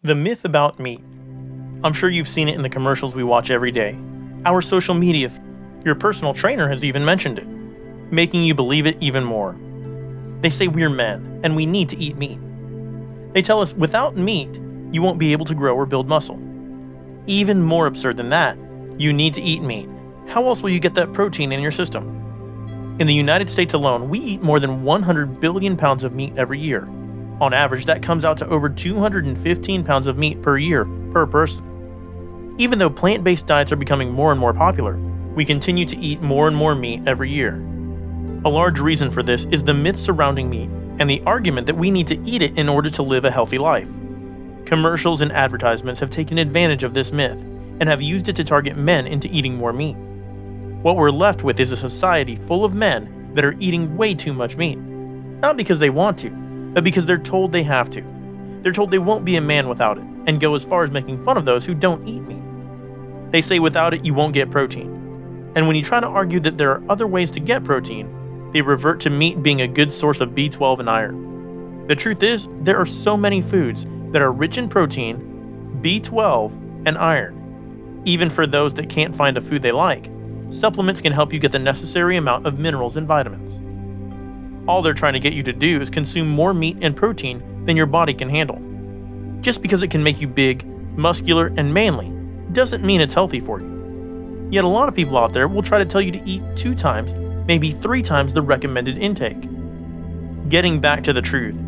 The myth about meat. I'm sure you've seen it in the commercials we watch every day. Our social media, your personal trainer has even mentioned it, making you believe it even more. They say we're men, and we need to eat meat. They tell us without meat, you won't be able to grow or build muscle. Even more absurd than that, you need to eat meat. How else will you get that protein in your system? In the United States alone, we eat more than 100 billion pounds of meat every year. On average, that comes out to over 215 pounds of meat per year per person. Even though plant-based diets are becoming more and more popular, we continue to eat more and more meat every year. A large reason for this is the myth surrounding meat and the argument that we need to eat it in order to live a healthy life. Commercials and advertisements have taken advantage of this myth and have used it to target men into eating more meat. What we're left with is a society full of men that are eating way too much meat. Not because they want to, but because they're told they have to. They're told they won't be a man without it, and go as far as making fun of those who don't eat meat. They say without it you won't get protein. And when you try to argue that there are other ways to get protein, they revert to meat being a good source of B12 and iron. The truth is, there are so many foods that are rich in protein, B12, and iron. Even for those that can't find a food they like, supplements can help you get the necessary amount of minerals and vitamins. All they're trying to get you to do is consume more meat and protein than your body can handle. Just because it can make you big, muscular, and manly doesn't mean it's healthy for you. Yet a lot of people out there will try to tell you to eat 2 times, maybe 3 times the recommended intake. Getting back to the truth,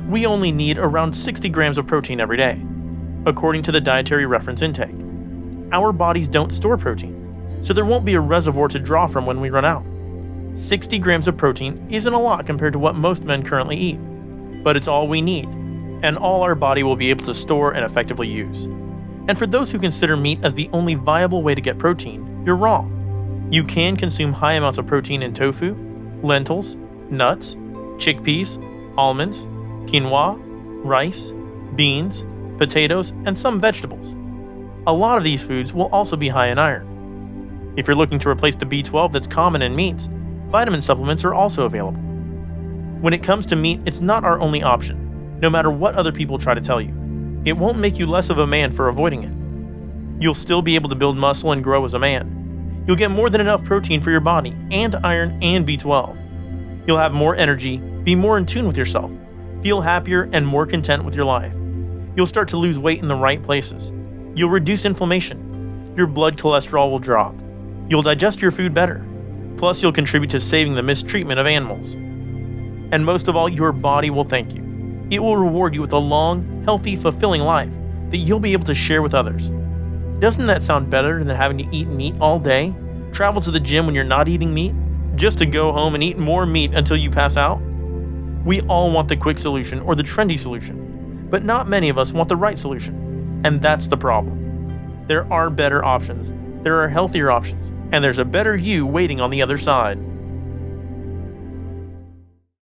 we only need around 60 grams of protein every day, according to the dietary reference intake. Our bodies don't store protein, so there won't be a reservoir to draw from when we run out. 60 grams of protein isn't a lot compared to what most men currently eat, but it's all we need, and all our body will be able to store and effectively use. And for those who consider meat as the only viable way to get protein, you're wrong. You can consume high amounts of protein in tofu, lentils, nuts, chickpeas, almonds, quinoa, rice, beans, potatoes, and some vegetables. A lot of these foods will also be high in iron. If you're looking to replace the B12 that's common in meats, vitamin supplements are also available. When it comes to meat, it's not our only option, no matter what other people try to tell you. It won't make you less of a man for avoiding it. You'll still be able to build muscle and grow as a man. You'll get more than enough protein for your body, and iron and B12. You'll have more energy, be more in tune with yourself, feel happier and more content with your life. You'll start to lose weight in the right places. You'll reduce inflammation. Your blood cholesterol will drop. You'll digest your food better. Plus, you'll contribute to saving the mistreatment of animals. And most of all, your body will thank you. It will reward you with a long, healthy, fulfilling life that you'll be able to share with others. Doesn't that sound better than having to eat meat all day, travel to the gym when you're not eating meat, just to go home and eat more meat until you pass out? We all want the quick solution or the trendy solution, but not many of us want the right solution, and that's the problem. There are better options, there are healthier options, and there's a better you waiting on the other side.